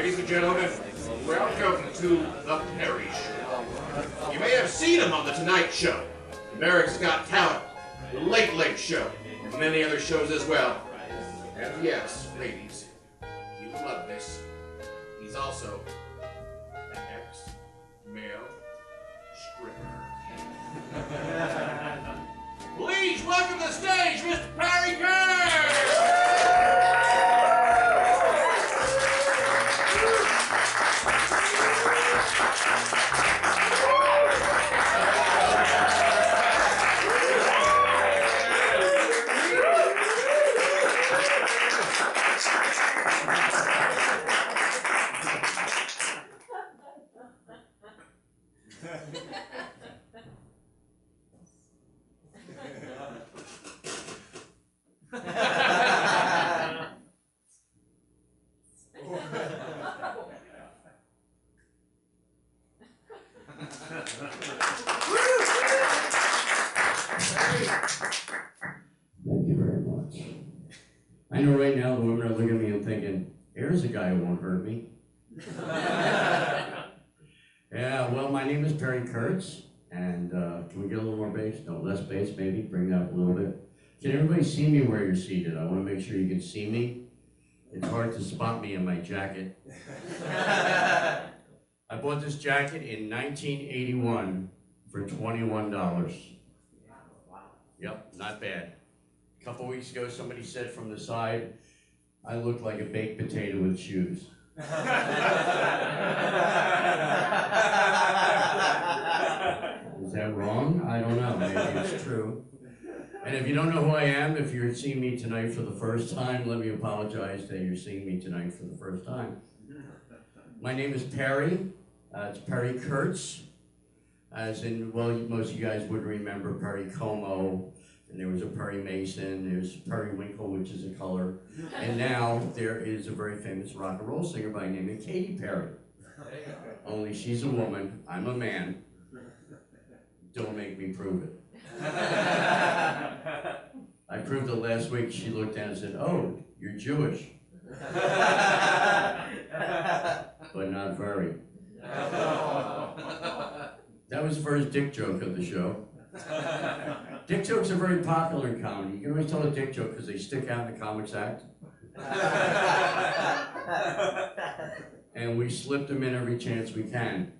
Ladies and gentlemen, welcome to The Perry Show. You may have seen him on The Tonight Show, America's Got Talent, The Late Late Show, and many other shows as well. And yes, ladies, you love this. He's also an ex-male stripper. Please welcome to the stage, Mr. Perry Kurtz! Thank you very much. I know right now the women are looking at me and thinking, here's a guy who won't hurt me. Yeah, well, my name is Perry Kurtz, and can we get a little more bass? No, less bass maybe, bring that up a little bit. Can everybody see me where you're seated? I want to make sure you can see me. It's hard to spot me in my jacket. I bought this jacket in 1981 for $21. Yep, not bad. A couple weeks ago, somebody said from the side, I look like a baked potato with shoes. Is that wrong? I don't know, maybe it's true. And if you don't know who I am, if you're seeing me tonight for the first time, let me apologize that you're seeing me tonight for the first time. My name is Perry. It's Perry Kurtz. As in, well, most of you guys would remember Perry Como, and there was a Perry Mason, there's Periwinkle, which is a color, and now there is a very famous rock and roll singer by the name of Katy Perry. Only she's a woman, I'm a man. Don't make me prove it. I proved it last week. She looked down and said, oh, you're Jewish. But not very. That was the first dick joke of the show. Dick jokes are very popular in comedy. You can always tell a dick joke because they stick out in the comics act. And we slip them in every chance we can.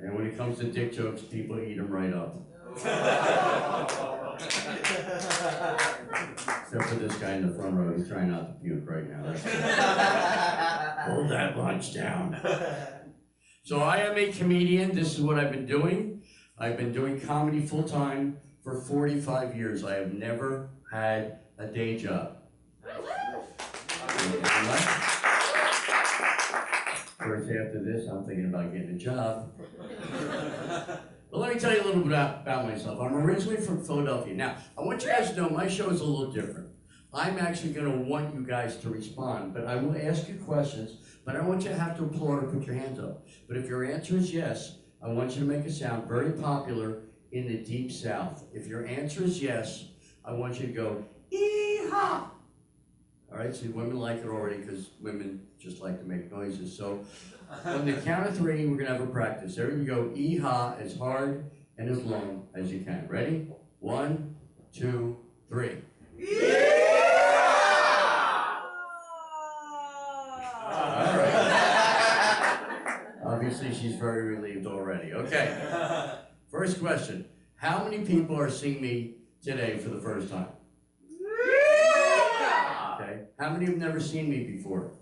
And when it comes to dick jokes, people eat them right up. Except for this guy in the front row, he's trying not to puke right now. Hold that lunch down. So I am a comedian. This is what I've been doing. I've been doing comedy full time for 45 years. I have never had a day job. Of course, after this, I'm thinking about getting a job. But let me tell you a little bit about myself. I'm originally from Philadelphia. Now, I want you guys to know my show is a little different. I'm actually going to want you guys to respond, but I will ask you questions, but I want you to have to applaud or put your hands up. But if your answer is yes, I want you to make a sound very popular in the Deep South. If your answer is yes, I want you to go, ee-haw! All right, see, women like it already because women just like to make noises. So on the count of three, we're going to have a practice. Everybody go ee-haw as hard and as long as you can. Ready? 1, 2, 3. All right. Obviously, she's very relieved already. Okay. First question. How many people are seeing me today for the first time? Okay. How many have never seen me before?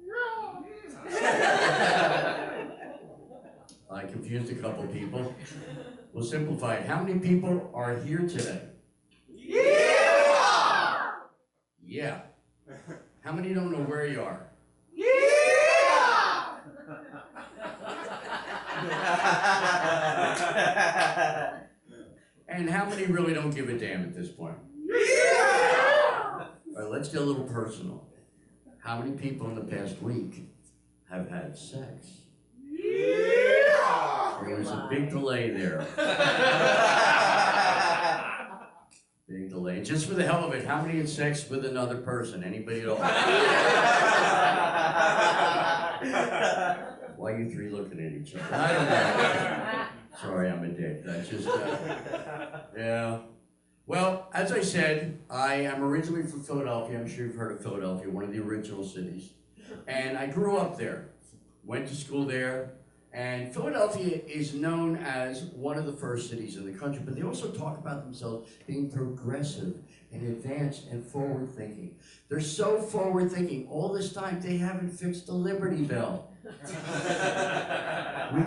No. I confused a couple people. We'll simplify it. How many people are here today? Yeah. Yeah. How many don't know where you are? Yeah. And how many really don't give a damn at this point? Yeah. All right, let's get a little personal. How many people in the past week have had sex? Yeah. There was a big delay there. Big delay. Just for the hell of it, how many had sex with another person? Anybody at all? Why are you three looking at each other? I don't know. Sorry, I'm a dick. That's just, yeah. Well, as I said, I am originally from Philadelphia. I'm sure you've heard of Philadelphia, one of the original cities. And I grew up there, went to school there. And Philadelphia is known as one of the first cities in the country, but they also talk about themselves being progressive and advanced and forward-thinking. They're so forward-thinking. All this time, they haven't fixed the Liberty Bell. We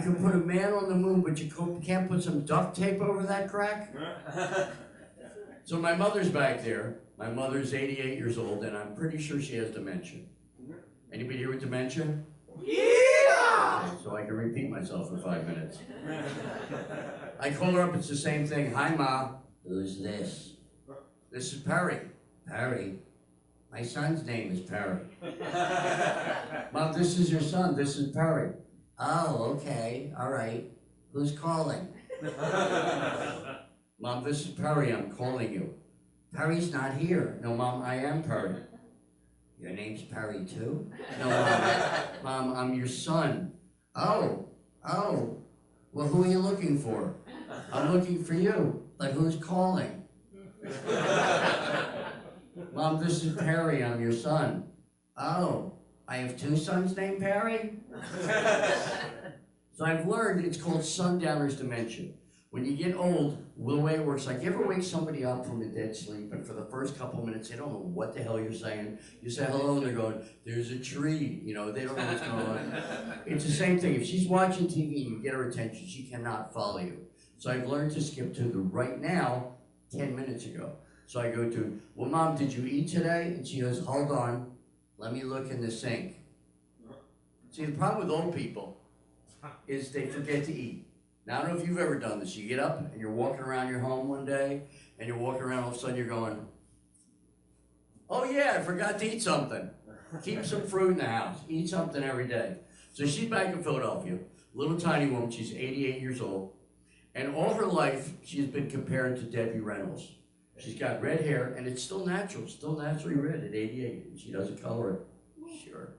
can put a man on the moon, but you can't put some duct tape over that crack? So my mother's back there. My mother's 88 years old, and I'm pretty sure she has dementia. Anybody here with dementia? Yeah! So I can repeat myself for 5 minutes. I call her up, it's the same thing. Hi, Ma. Who's this? This is Perry. Perry? My son's name is Perry. Mom, this is your son. This is Perry. Oh, okay. All right. Who's calling? Mom, this is Perry. I'm calling you. Perry's not here. No, Mom, I am Perry. Your name's Perry, too? No, Mom, I'm your son. Oh. Well, who are you looking for? I'm looking for you. But who's calling? Mom, this is Perry. I'm your son. Oh, I have two sons named Perry? So I've learned it's called sundowner's dementia. When you get old, the way it works, like you ever wake somebody up from a dead sleep, and for the first couple minutes, they don't know what the hell you're saying. You say hello, and they're going, there's a tree. You know, they don't know what's going on. It's the same thing. If she's watching TV and you get her attention, she cannot follow you. So I've learned to skip to the right now, 10 minutes ago. So I go to, well, Mom, did you eat today? And she goes, hold on, let me look in the sink. See, the problem with old people is they forget to eat. Now, I don't know if you've ever done this. You get up and you're walking around your home one day, and you're walking around, all of a sudden you're going, oh yeah, I forgot to eat something. Keep some fruit in the house. Eat something every day. So she's back in Philadelphia, little tiny woman. She's 88 years old. And all her life, she's been compared to Debbie Reynolds. She's got red hair, and it's still natural, still naturally red at 88. And she doesn't color it. Sure.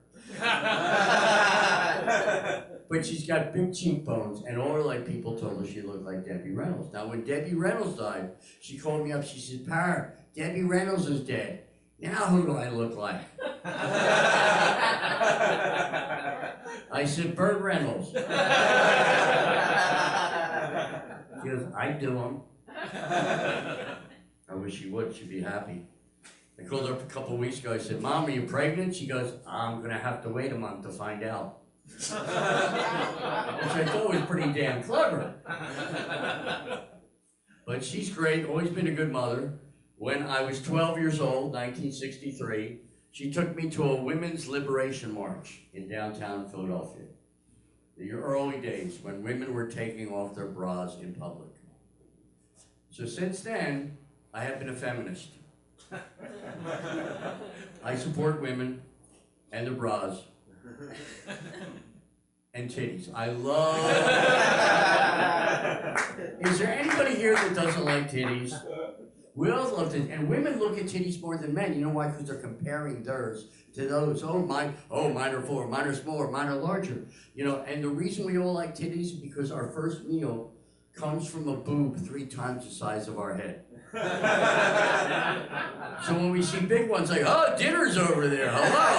But she's got big cheekbones, and all her life people told her she looked like Debbie Reynolds. Now, when Debbie Reynolds died, she called me up. She said, "Par, Debbie Reynolds is dead. Now who do I look like?" I said, "Burt Reynolds." She goes, "I do him." I wish she would. She'd be happy. I called her up a couple of weeks ago. I said, "Mom, are you pregnant?" She goes, "I'm going to have to wait a month to find out." Which I thought was pretty damn clever. But she's great, always been a good mother. When I was 12 years old, 1963, she took me to a women's liberation march in downtown Philadelphia. The early days when women were taking off their bras in public. So since then, I have been a feminist. I support women and their bras and titties. I love... Is there anybody here that doesn't like titties? We all love titties, and women look at titties more than men. You know why? Because they're comparing theirs to those. Mine are fuller, mine are smaller, mine are larger. You know, and the reason we all like titties is because our first meal comes from a boob 3 times the size of our head. So when we see big ones, like, oh, dinner's over there, hello.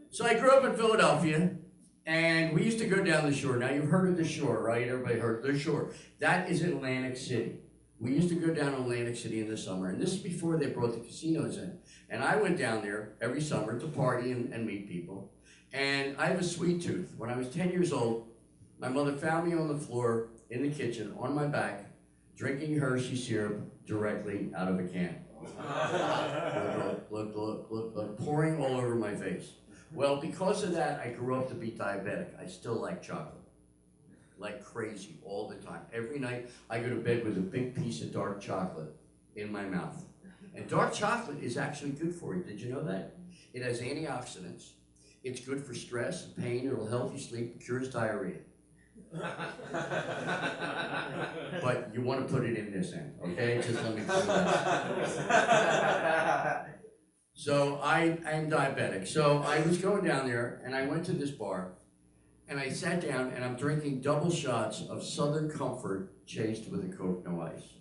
So I grew up in Philadelphia, and we used to go down the shore. Now you've heard of the shore, right? Everybody heard the shore. That is Atlantic City. We used to go down to Atlantic City in the summer, and this is before they brought the casinos in. And I went down there every summer to party and meet people. And I have a sweet tooth. When I was 10 years old, my mother found me on the floor in the kitchen, on my back, drinking Hershey syrup directly out of a can. Look, pouring all over my face. Well, because of that, I grew up to be diabetic. I still like chocolate, like crazy, all the time. Every night, I go to bed with a big piece of dark chocolate in my mouth. And dark chocolate is actually good for you. Did you know that? It has antioxidants. It's good for stress and pain. It'll help you sleep. It cures diarrhea. But you want to put it in this end, okay? Just let me do that. So I'm diabetic. So I was going down there, and I went to this bar, and I sat down, and I'm drinking double shots of Southern Comfort chased with a Coke, no ice.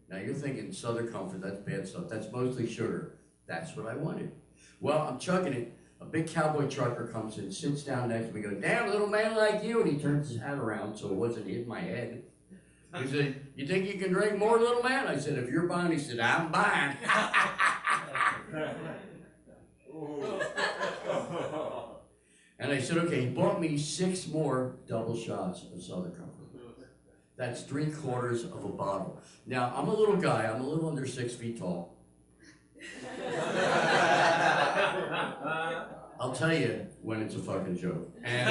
Now you're thinking Southern Comfort, that's bad stuff. That's mostly sugar. That's what I wanted. Well, I'm chugging it. A big cowboy trucker comes in, sits down next to me, goes, "Damn, little man like you," and he turns his hat around so it wasn't hitting my head. He said, "You think you can drink more, little man?" I said, "If you're buying," he said, "I'm buying." And I said, okay, he bought me 6 more double shots of Southern Comfort. That's 3/4 of a bottle. Now, I'm a little guy, I'm a little under 6 feet tall. I'll tell you when it's a fucking joke. And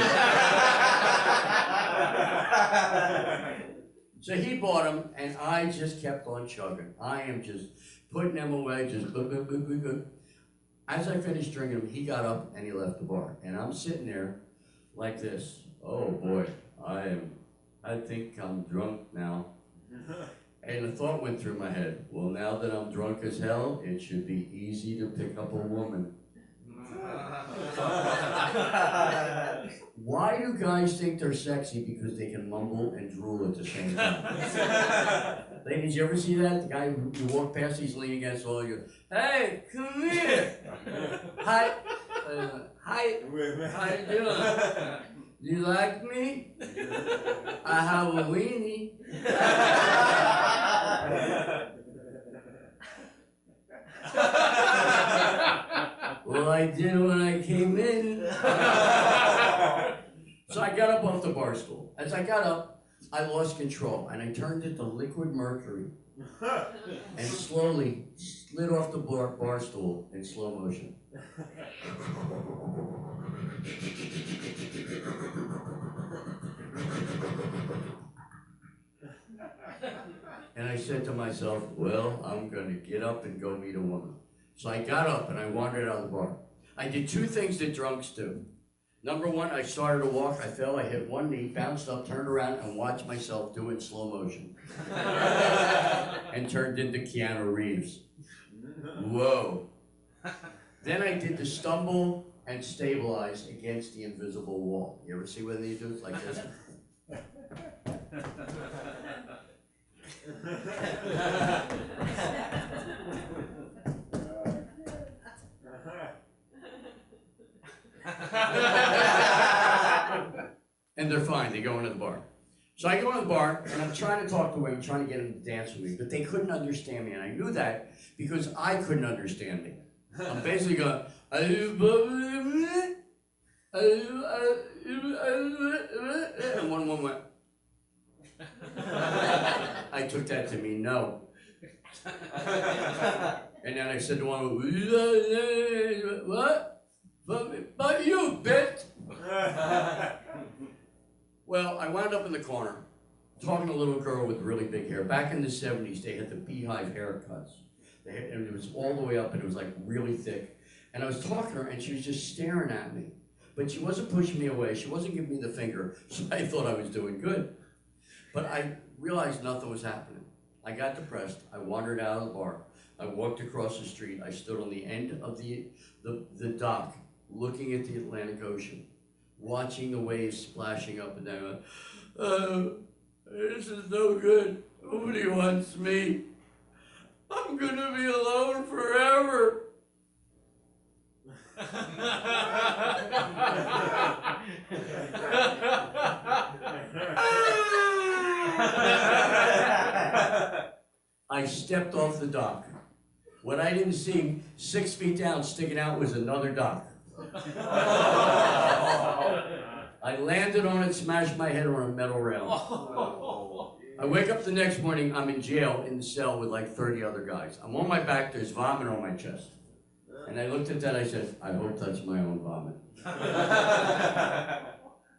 so he bought them, and I just kept on chugging. I am just putting them away, just good. As I finished drinking them, he got up and he left the bar. And I'm sitting there like this. Oh boy, I think I'm drunk now. And the thought went through my head, well, now that I'm drunk as hell, it should be easy to pick up a woman. Why do guys think they're sexy? Because they can mumble and drool at the same time. Ladies, you ever see that? The guy you walk past, he's leaning against the wall, you go, "Hey, come here. Hi, how you doing? You like me? I have a weenie." Well, I did when I came in. So I got up off the bar stool. As I got up, I lost control, and I turned into liquid mercury and slowly slid off the bar stool in slow motion. And I said to myself, well, I'm going to get up and go meet a woman. So I got up and I wandered out of the bar. I did 2 things that drunks do. Number 1, I started to walk, I fell, I hit one knee, bounced up, turned around, and watched myself do it in slow motion. And turned into Keanu Reeves. Whoa. Then I did the stumble and stabilize against the invisible wall. You ever see what they do? It's like this. And they're fine, they go into the bar. So I go into the bar, and I'm trying to talk to women, trying to get them to dance with me, but they couldn't understand me, and I knew that because I couldn't understand me. I'm basically going, and one woman went. I took that to mean no. And then I said to one, "What? But you, bitch!" Well, I wound up in the corner, talking to a little girl with really big hair. Back in the 70s, they had the beehive haircuts. And it was all the way up, and it was like really thick. And I was talking to her, and she was just staring at me. But she wasn't pushing me away. She wasn't giving me the finger, so I thought I was doing good. But I realized nothing was happening. I got depressed. I wandered out of the bar. I walked across the street. I stood on the end of the dock, looking at the Atlantic Ocean, watching the waves splashing up and down. Oh, this is no good. Nobody wants me. I'm gonna be alone forever. I stepped off the dock. What I didn't see, 6 feet down, sticking out, was another dock. I landed on it, smashed my head on a metal rail. I wake up the next morning, I'm in jail in the cell with like 30 other guys. I'm on my back, there's vomit on my chest. And I looked at that, I said, I hope that's my own vomit.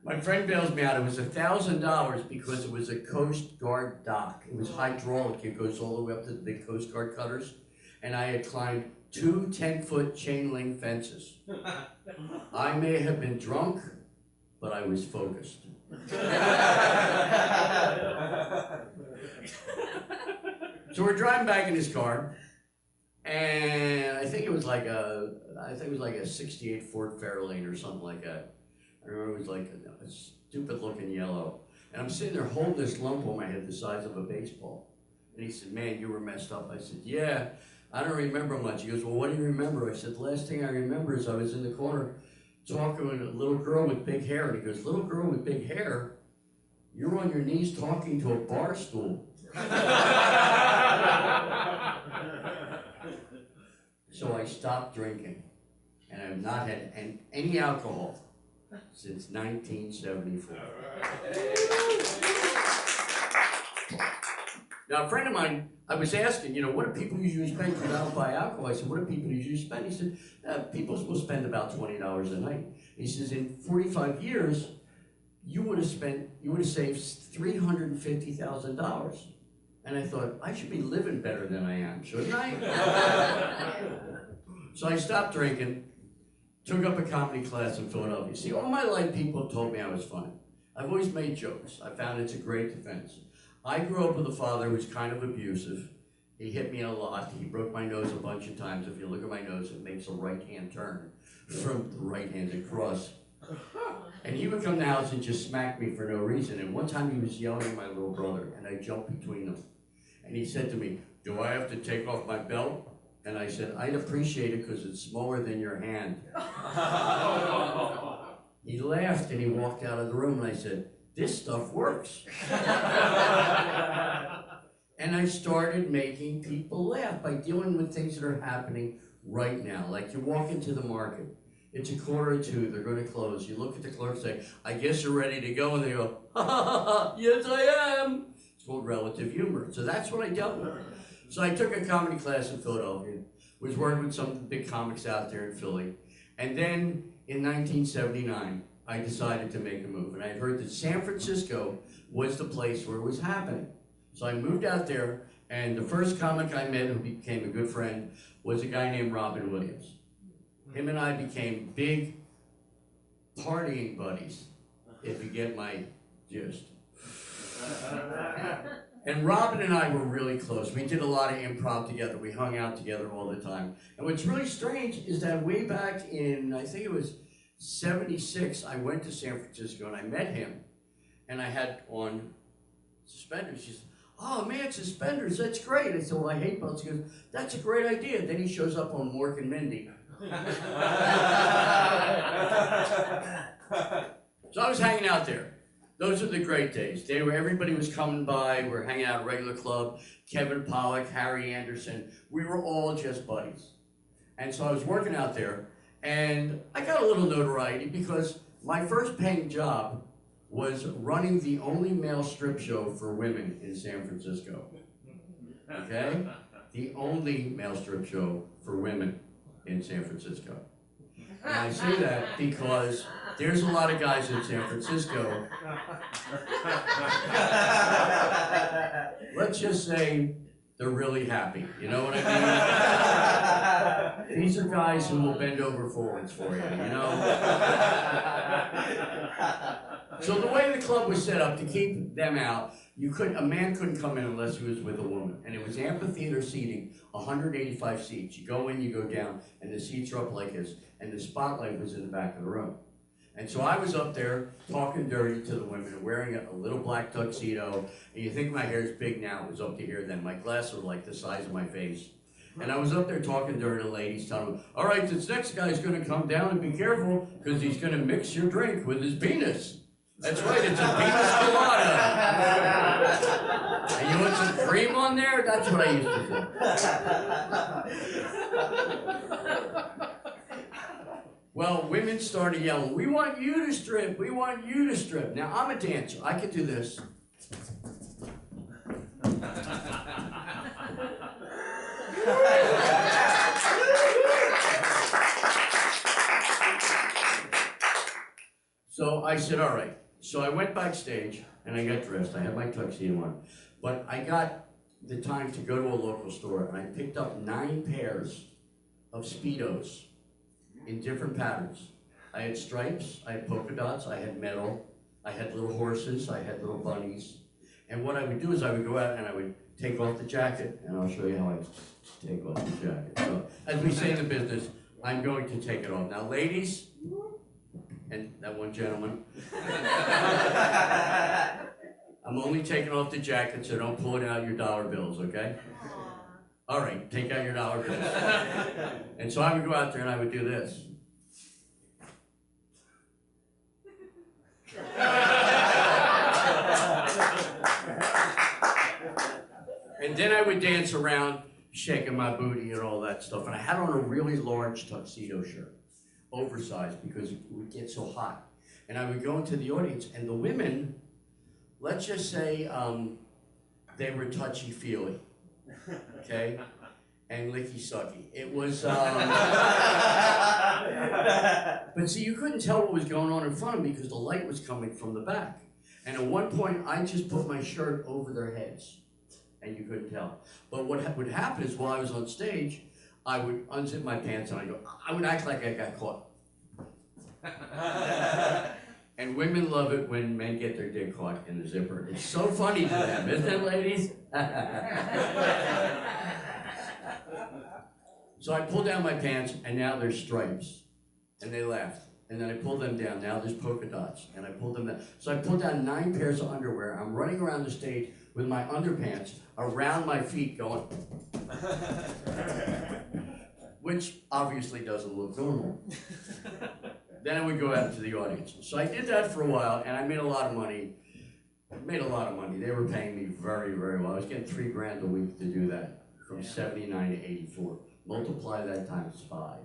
My friend bails me out. It was $1,000 because it was a Coast Guard dock. It was hydraulic. It goes all the way up to the big Coast Guard cutters. And I had climbed 2 10-foot chain link fences. I may have been drunk, but I was focused. So we're driving back in his car, and I think it was like a '68 Ford Fairlane or something like that. I remember it was like a stupid looking yellow. And I'm sitting there holding this lump on my head the size of a baseball. And he said, "Man, you were messed up." I said, "Yeah, I don't remember much." He goes, "Well, what do you remember?" I said, "The last thing I remember is I was in the corner talking with a little girl with big hair." And he goes, "Little girl with big hair? You're on your knees talking to a bar stool." So I stopped drinking, and I've not had any alcohol since 1974. Now, a friend of mine, I was asking, what do people usually spend because I don't buy alcohol? I said, what do people usually spend? He said, people will spend about $20 a night. He says, in 45 years, you would have saved $350,000. And I thought, I should be living better than I am, shouldn't I? So I stopped drinking, took up a comedy class in Philadelphia. See, all my life people told me I was funny. I've always made jokes. I found it's a great defense. I grew up with a father who was kind of abusive. He hit me a lot. He broke my nose a bunch of times. If you look at my nose, it makes a right-hand turn from the right-handed cross. And he would come to the house and just smack me for no reason. And one time he was yelling at my little brother, and I jumped between them. And he said to me, "Do I have to take off my belt?" And I said, "I'd appreciate it because it's smaller than your hand." He laughed and he walked out of the room, and I said, "This stuff works." And I started making people laugh by dealing with things that are happening right now. Like you walk into the market, it's 1:45, they're going to close. You look at the clerk and say, "I guess you're ready to go," and they go, "Ha ha ha ha, yes I am." It's called relative humor. So that's what I dealt with. So I took a comedy class in Philadelphia, was working with some of the big comics out there in Philly. And then in 1979, I decided to make a move. And I heard that San Francisco was the place where it was happening. So I moved out there, and the first comic I met who became a good friend was a guy named Robin Williams. Him and I became big partying buddies, if you get my gist. And Robin and I were really close. We did a lot of improv together. We hung out together all the time. And what's really strange is that way back in, I think it was '76, I went to San Francisco and I met him. And I had on suspenders. She said, "Oh man, suspenders, that's great." I said, "Well, I hate belts." He goes, "That's a great idea." Then he shows up on Mork and Mindy. So I was hanging out there. Those are the great days. Everybody was coming by. We're hanging out at a regular club. Kevin Pollak, Harry Anderson. We were all just buddies. And so I was working out there, and I got a little notoriety because my first paying job was running the only male strip show for women in San Francisco. Okay? The only male strip show for women in San Francisco. And I say that because there's a lot of guys in San Francisco. Let's just say they're really happy. You know what I mean? These are guys who will bend over forwards for you, you know? So the way the club was set up to keep them out, a man couldn't come in unless he was with a woman. And it was amphitheater seating, 185 seats. You go in, you go down, and the seats are up like this. And the spotlight was in the back of the room. And so I was up there talking dirty to the women, wearing a little black tuxedo. And you think my hair's big now, it was up to here then. My glasses were like the size of my face. And I was up there talking dirty to ladies, telling them, "All right, this next guy's going to come down and be careful because he's going to mix your drink with his penis. That's right, it's a penis colada. And you want some cream on there?" That's what I used to say. Well, women started yelling, "We want you to strip, we want you to strip." Now, I'm a dancer. I could do this. So I said, all right. So I went backstage and I got dressed. I had my tuxedo on. But I got the time to go to a local store and I picked up 9 pairs of Speedos in different patterns. I had stripes, I had polka dots, I had metal, I had little horses, I had little bunnies. And what I would do is I would go out and I would take off the jacket, and I'll show you how I take off the jacket. So, as we say in the business, I'm going to take it off. Now, ladies, and that one gentleman, I'm only taking off the jacket, so don't pull it out your dollar bills, okay? All right, take out your dollar bills. And so I would go out there and I would do this. And then I would dance around, shaking my booty and all that stuff. And I had on a really large tuxedo shirt, oversized, because it would get so hot. And I would go into the audience, and the women, let's just say they were touchy-feely, okay? And licky-sucky. It was, but see, you couldn't tell what was going on in front of me because the light was coming from the back. And at one point, I just put my shirt over their heads, and you couldn't tell. But what would happen is while I was on stage, I would unzip my pants and I would act like I got caught. And women love it when men get their dick caught in the zipper. It's so funny to them, isn't it, ladies? So I pulled down my pants, and now there's stripes. And they laughed. And then I pulled them down. Now there's polka dots. And I pulled them down. So I pulled down 9 pairs of underwear. I'm running around the stage with my underpants around my feet going, which obviously doesn't look normal. Then I would go out to the audience. So I did that for a while, and I made a lot of money. They were paying me very, very well. I was getting $3 grand a week to do that, from 79 to 84. Multiply that times 5.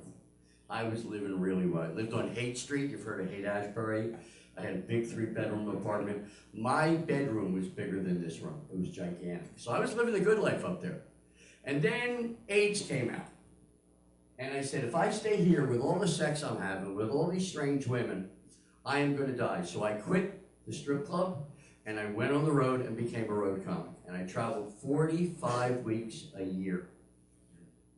I was living really well. I lived on Haight Street. You've heard of Haight-Ashbury. I had a big 3-bedroom apartment. My bedroom was bigger than this room. It was gigantic. So I was living the good life up there. And then AIDS came out. And I said, if I stay here with all the sex I'm having, with all these strange women, I am going to die. So I quit the strip club, and I went on the road and became a road comic. And I traveled 45 weeks a year.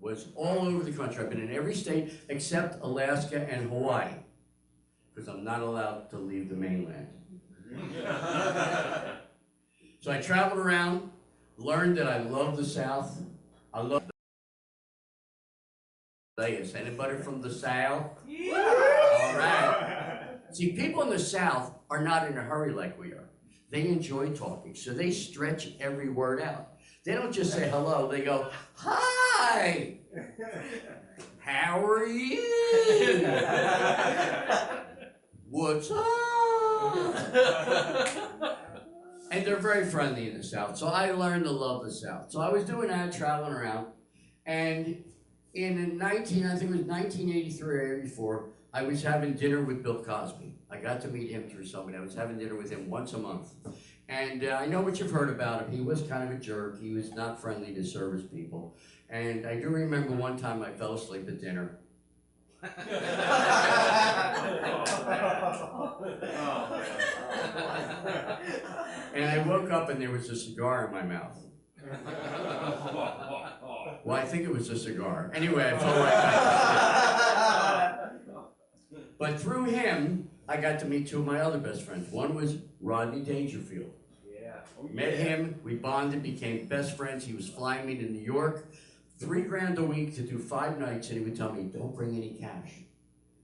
Was all over the country. I've been in every state except Alaska and Hawaii, because I'm not allowed to leave the mainland. So I traveled around, learned that I love the South. I love Vegas. Anybody from the South? Yeah. All right. See, people in the South are not in a hurry like we are. They enjoy talking, so they stretch every word out. They don't just say hello, they go, hi, how are you? What's up? And they're very friendly in the South, so I learned to love the South. So I was doing that, traveling around, and I think it was 1983 or 84, I was having dinner with Bill Cosby. I got to meet him through somebody. I was having dinner with him once a month. And I know what you've heard about him. He was kind of a jerk. He was not friendly to service people. And I do remember one time I fell asleep at dinner. And I woke up and there was a cigar in my mouth. Well, I think it was a cigar. Anyway, I fell right back. But through him, I got to meet 2 of my other best friends. One was Rodney Dangerfield. Met him, we bonded, became best friends. He was flying me to New York, $3 grand a week to do 5 nights, and he would tell me, don't bring any cash.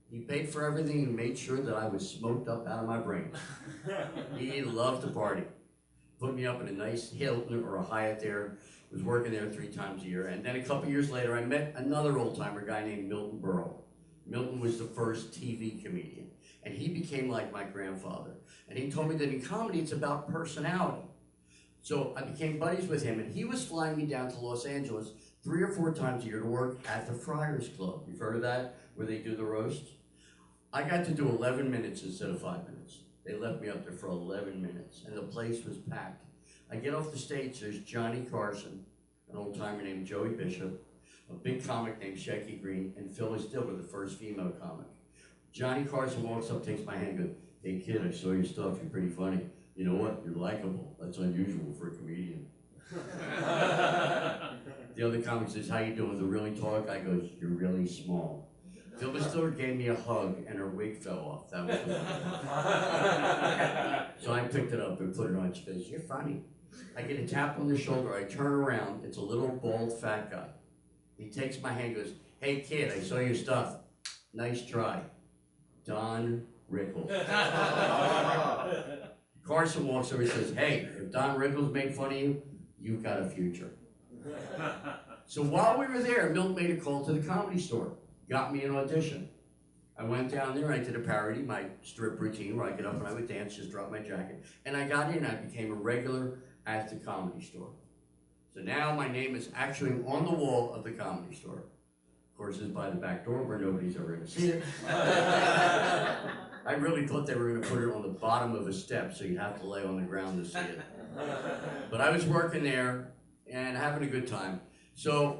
He paid for everything and made sure that I was smoked up out of my brain. He loved to party. Put me up in a nice Hilton or a Hyatt there. Was working there 3 times a year. And then a couple years later, I met another old-timer guy named Milton Berle. Milton was the first TV comedian. And he became like my grandfather. And he told me that in comedy, it's about personality. So I became buddies with him, and he was flying me down to Los Angeles 3 or 4 times a year to work at the Friars Club. You've heard of that, where they do the roasts? I got to do 11 minutes instead of 5 minutes. They left me up there for 11 minutes, and the place was packed. I get off the stage, there's Johnny Carson, an old-timer named Joey Bishop, a big comic named Shecky Green, and Phyllis Diller, the first female comic. Johnny Carson walks up, takes my hand, and goes, hey kid, I saw your stuff, you're pretty funny. You know what, you're likable. That's unusual for a comedian. The other comic says, how you doing? The really tall guy goes, you're really small. Phyllis Diller gave me a hug and her wig fell off. That was the one. So I picked it up and put it on. She goes, "You're funny." I get a tap on the shoulder. I turn around. It's a little bald fat guy. He takes my hand and goes, "Hey kid, I saw your stuff. Nice try." Don Rickles. Carson walks over and says, "Hey, if Don Rickles made fun of you, you've got a future." So while we were there, Milt made a call to the Comedy Store. Got me an audition. I went down there, I did a parody, my strip routine where I get up and I would dance, just drop my jacket. And I got in, I became a regular at the Comedy Store. So now my name is actually on the wall of the Comedy Store. Of course, it's by the back door where nobody's ever gonna see it. I really thought they were gonna put it on the bottom of a step so you'd have to lay on the ground to see it. But I was working there and having a good time. So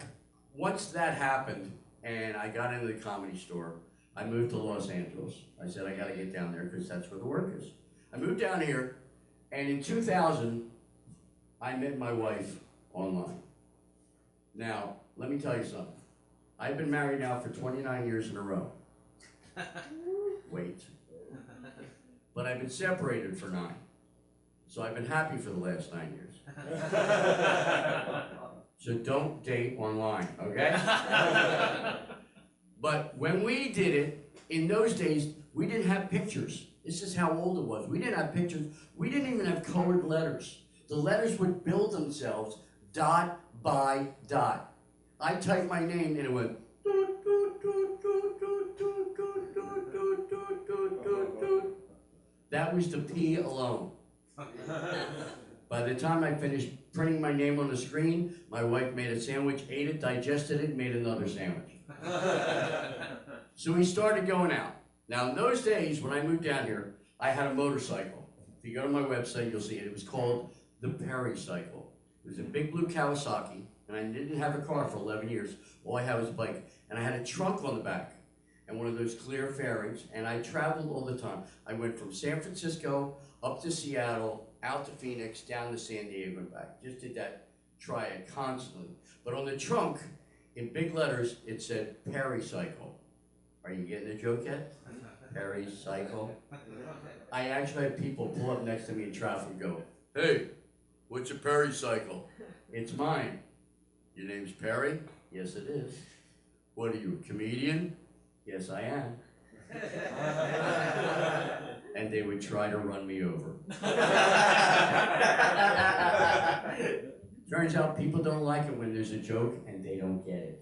once that happened, and I got into the Comedy Store, I moved to Los Angeles. I said, I gotta get down there because that's where the work is. I moved down here, and in 2000, I met my wife online. Now, let me tell you something. I've been married now for 29 years in a row. Wait. But I've been separated for 9. So I've been happy for the last 9 years. So don't date online, okay? But when we did it, in those days, we didn't have pictures. This is how old it was. We didn't have pictures. We didn't even have colored letters. The letters would build themselves dot by dot. I typed my name and it went doot, doot, doot, doot, doot, doot, doot, doot, doot, doot, doot, doot, doot. That was the P alone. By the time I finished printing my name on the screen, my wife made a sandwich, ate it, digested it, made another sandwich. So we started going out. Now in those days, when I moved down here, I had a motorcycle. If you go to my website, you'll see it. It was called the Perry Cycle. It was a big blue Kawasaki, and I didn't have a car for 11 years. All I had was a bike, and I had a trunk on the back, and one of those clear fairings, and I traveled all the time. I went from San Francisco up to Seattle, out to Phoenix, down to San Diego and back. Just did that triad constantly. But on the trunk, in big letters, it said Perry Cycle. Are you getting the joke yet? Perry Cycle. I actually had people pull up next to me in traffic and go, "Hey, what's a Perry Cycle?" "It's mine." "Your name's Perry?" "Yes, it is." "What are you, a comedian?" "Yes, I am." And they would try to run me over. Turns out people don't like it when there's a joke and they don't get it.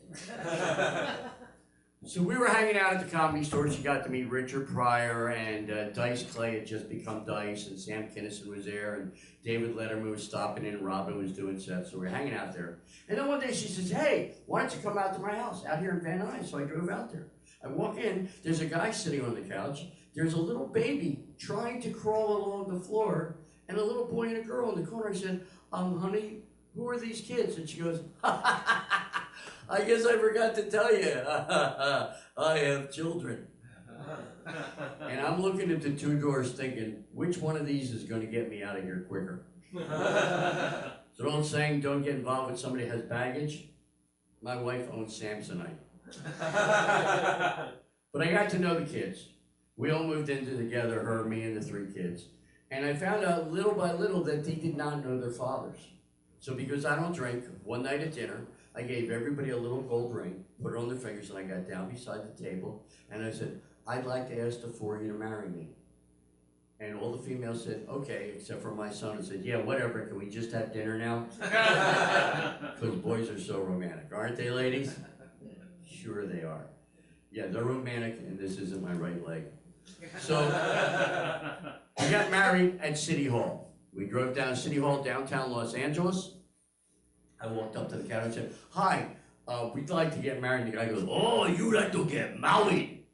So we were hanging out at the Comedy Store. She got to meet Richard Pryor, and Dice Clay had just become Dice, and Sam Kinison was there, and David Letterman was stopping in, and Robin was doing sets, so we were hanging out there. And then one day she says, "Hey, why don't you come out to my house out here in Van Nuys?" So I drove out there. I walk in, there's a guy sitting on the couch, there's a little baby trying to crawl along the floor, and a little boy and a girl in the corner. I said, "Honey, who are these kids?" And she goes, "I guess I forgot to tell you, I have children." And I'm looking at the 2 doors thinking, which one of these is going to get me out of here quicker? So the old saying, don't get involved with somebody who has baggage. My wife owns Samsonite. But I got to know the kids. We all moved into together, her, me, and the 3 kids. And I found out little by little that they did not know their fathers. So because I don't drink, one night at dinner, I gave everybody a little gold ring, put it on their fingers, and I got down beside the table, and I said, "I'd like to ask the 4 of you to marry me." And all the females said, "Okay," except for my son, and said, "Yeah, whatever, can we just have dinner now?" Because boys are so romantic, aren't they, ladies? Sure they are. Yeah, they're romantic, and this isn't my right leg. So, we got married at City Hall. We drove down to City Hall, downtown Los Angeles. I walked up to the counter and said, "Hi, we'd like to get married." The guy goes, "Oh, you like to get married?"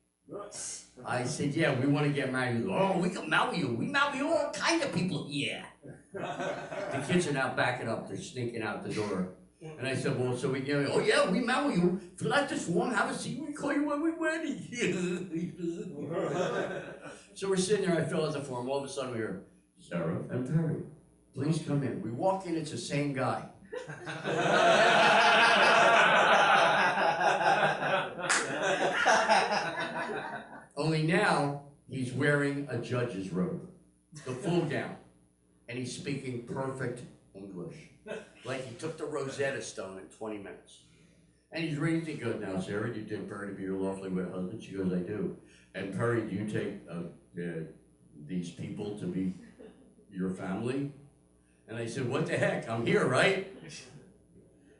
I said, "Yeah, we want to get married." He goes, "Oh, we can marry you. We marry all kind of people here." The kids are now backing up. They're sneaking out the door. And I said, "Well, so we get, oh yeah, we marry you. Fill out this form, have a seat, we call you when we're ready." So we're sitting there, I fill out the form. All of a sudden we hear, "Sarah and Perry, please come in." We walk in, it's the same guy. He's wearing a judge's robe, the full gown, and he's speaking perfect English. Like he took the Rosetta Stone in 20 minutes. And he's ready to go. Now, Sarah, do you take Perry to be your lawfully wed husband? She goes, I do. And Perry, do you take these people to be your family? And I said, what the heck? I'm here, right?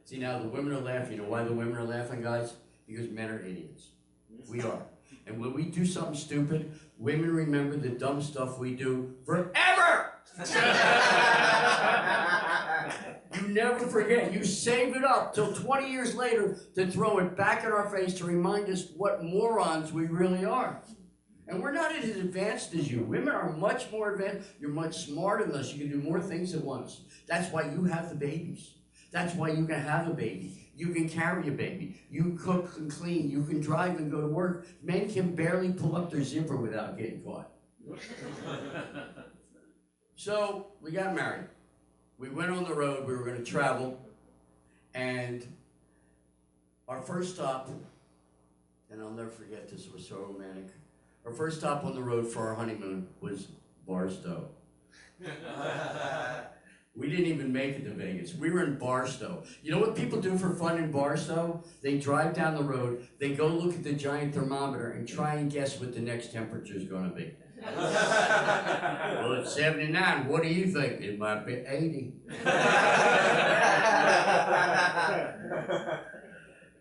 See, now the women are laughing. You know why the women are laughing, guys? Because men are idiots. We are. And when we do something stupid, women remember the dumb stuff we do forever! You never forget. You save it up till 20 years later to throw it back in our face to remind us what morons we really are. And we're not as advanced as you. Women are much more advanced. You're much smarter than us. You can do more things at once. That's why you have the babies. That's why you can have a baby. You can carry a baby. You cook and clean. You can drive and go to work. Men can barely pull up their zipper without getting caught. So we got married. We went on the road. We were going to travel. And our first stop, and I'll never forget this, it was so romantic. Our first stop on the road for our honeymoon was Barstow. We didn't even make it to Vegas. We were in Barstow. You know what people do for fun in Barstow? They drive down the road, they go look at the giant thermometer and try and guess what the next temperature is going to be. Well, it's 79. What do you think? It might be 80.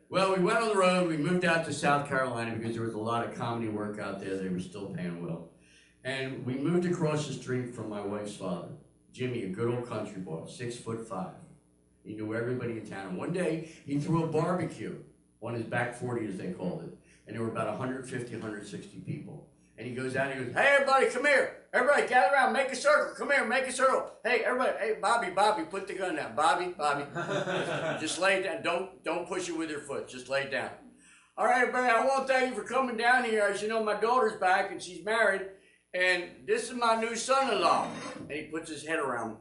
Well, we went on the road. We moved out to South Carolina because there was a lot of comedy work out there. They were still paying well. And we moved across the street from my wife's father, Jimmy, a good old country boy, 6'5". He knew everybody in town. And one day, he threw a barbecue on his back 40, as they called it. And there were about 150, 160 people. And he goes out and he goes, hey, everybody, come here. Everybody, gather around, make a circle. Come here, make a circle. Hey, everybody, hey, Bobby, put the gun down. Bobby. Just lay it down. Don't push it with your foot. Just lay it down. All right, everybody, I want to thank you for coming down here. As you know, my daughter's back and she's married. And this is my new son-in-law. And he puts his hand around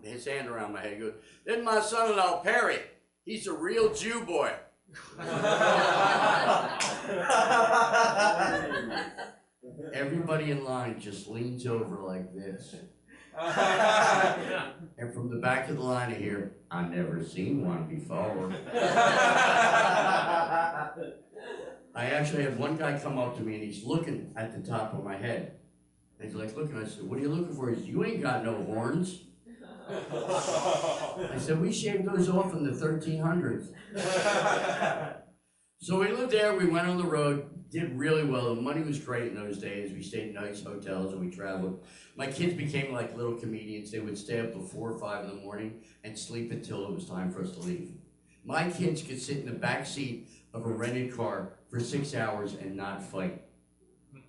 my head. He goes, this is my son-in-law, Perry. He's a real Jew boy. Everybody in line just leans over like this. And from the back of the line I hear, I never seen one before. I actually had one guy come up to me and he's looking at the top of my head. And he's like looking, I said, what are you looking for? He said, you ain't got no horns. I said, we shaved those off in the 1300s. So we lived there, we went on the road, did really well. The money was great in those days. We stayed in nice hotels and we traveled. My kids became like little comedians. They would stay up till 4 or 5 in the morning and sleep until it was time for us to leave. My kids could sit in the back seat of a rented car for 6 hours and not fight.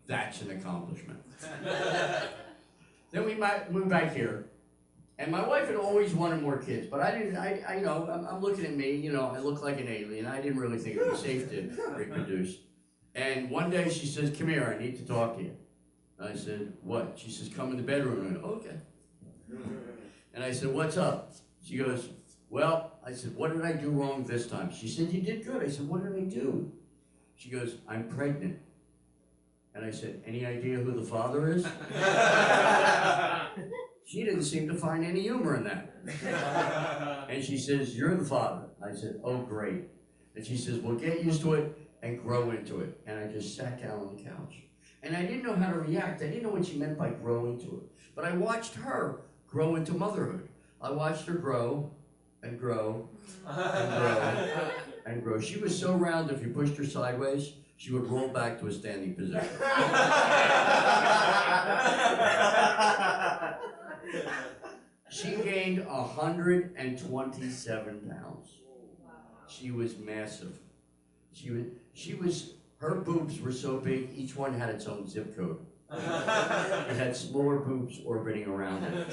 That's an accomplishment. Then we moved back here. And my wife had always wanted more kids, but I didn't, you know, I'm looking at me, you know, I look like an alien. I didn't really think it was safe to reproduce. And one day she says, come here, I need to talk to you. I said, what? She says, come in the bedroom. And I go, okay. And I said, what's up? She goes, well, I said, what did I do wrong this time? She said, you did good. I said, what did I do? She goes, I'm pregnant. And I said, any idea who the father is? She didn't seem to find any humor in that. And she says, you're the father. I said, oh, great. And she says, well, get used to it and grow into it. And I just sat down on the couch. And I didn't know how to react. I didn't know what she meant by grow into it. But I watched her grow into motherhood. I watched her grow and grow and grow and grow. She was so round, if you pushed her sideways, she would roll back to a standing position. She gained 127 pounds. She was massive. Her boobs were so big, each one had its own zip code. It had smaller boobs orbiting around it.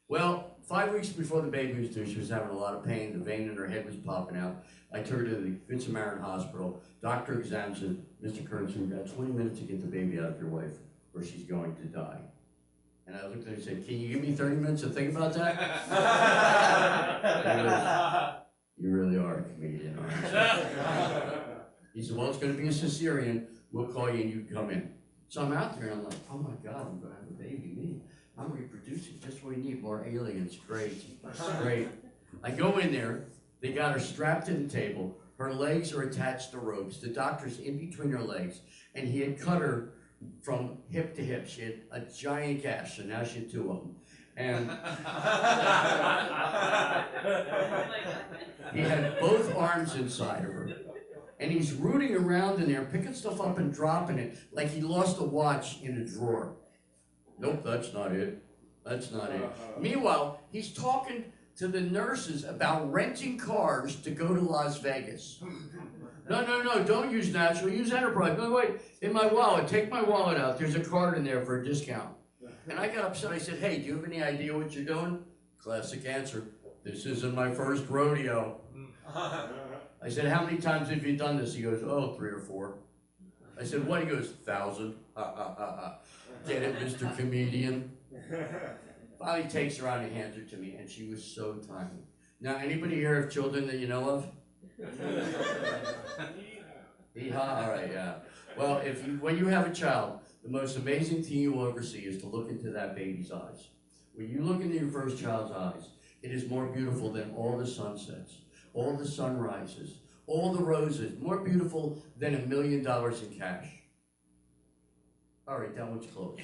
Well, 5 weeks before the baby was due, she was having a lot of pain. The vein in her head was popping out. I took her to the Good Samaritan Hospital. Doctor examined, said, Mr. Kurtz, we've got 20 minutes to get the baby out of your wife, or she's going to die. And I looked at her and said, can you give me 30 minutes to think about that? You really are a comedian, aren't you? He said, well, it's going to be a cesarean. We'll call you and you can come in. So I'm out there and I'm like, oh my God, I'm gonna have a baby, me. I'm reproducing, just what we need, more aliens, great, great. I go in there, they got her strapped to the table, her legs are attached to ropes, the doctor's in between her legs, and he had cut her from hip to hip. She had a giant gash, so now she had two of them. And he had both arms inside of her. And he's rooting around in there, picking stuff up and dropping it, like he lost a watch in a drawer. Nope, that's not it. That's not it. Meanwhile, he's talking to the nurses about renting cars to go to Las Vegas. No, don't use National, use Enterprise. No, wait, in my wallet, take my wallet out. There's a card in there for a discount. And I got upset. I said, hey, do you have any idea what you're doing? Classic answer, this isn't my first rodeo. I said, how many times have you done this? He goes, oh, 3 or 4. I said, what? He goes, 1,000. Get it, Mr. Comedian? Finally takes her out and hands her to me, and she was so tiny. Now, anybody here have children that you know of? Yeehaw, all right, yeah. Well, when you have a child, the most amazing thing you will ever see is to look into that baby's eyes. When you look into your first child's eyes, it is more beautiful than all the sunsets, all the sunrises, all the roses, more beautiful than $1 million in cash. All right, that one's close.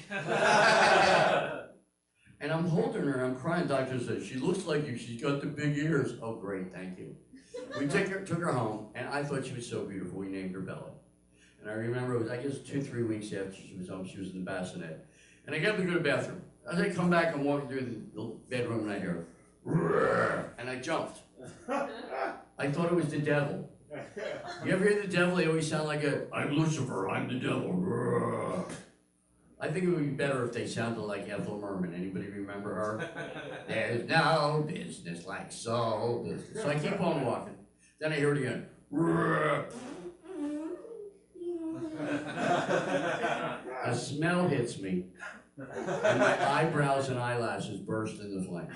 And I'm holding her, and I'm crying. Doctor says, she looks like you. She's got the big ears. Oh, great, thank you. We took her home, and I thought she was so beautiful. We named her Bella. And I remember it was, I guess, 2-3 weeks after she was home, she was in the bassinet. And I got up to go to the bathroom. As I come back, I'm walking through the bedroom, and I hear, "Rrr," and I jumped. I thought it was the devil. You ever hear the devil? They always sound like I'm Lucifer, I'm the devil. Rrr. I think it would be better if they sounded like Ethel Merman. Anybody remember her? There's no business like soul business. So I keep on walking. Then I hear it again. A smell hits me, and my eyebrows and eyelashes burst into flame.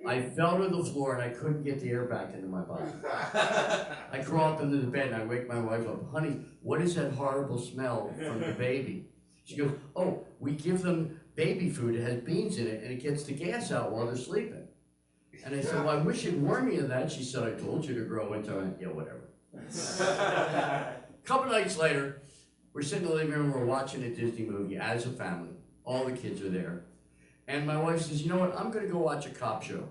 I fell to the floor and I couldn't get the air back into my body. I crawl up into the bed and I wake my wife up. Honey, what is that horrible smell from the baby? She goes, oh, we give them baby food. It has beans in it and it gets the gas out while they're sleeping. And I said, well, I wish you'd warn me of that. She said, I told you to grow into it. Yeah, whatever. A couple nights later, we're sitting in the living room, we're watching a Disney movie as a family. All the kids are there. And my wife says, you know what, I'm going to go watch a cop show.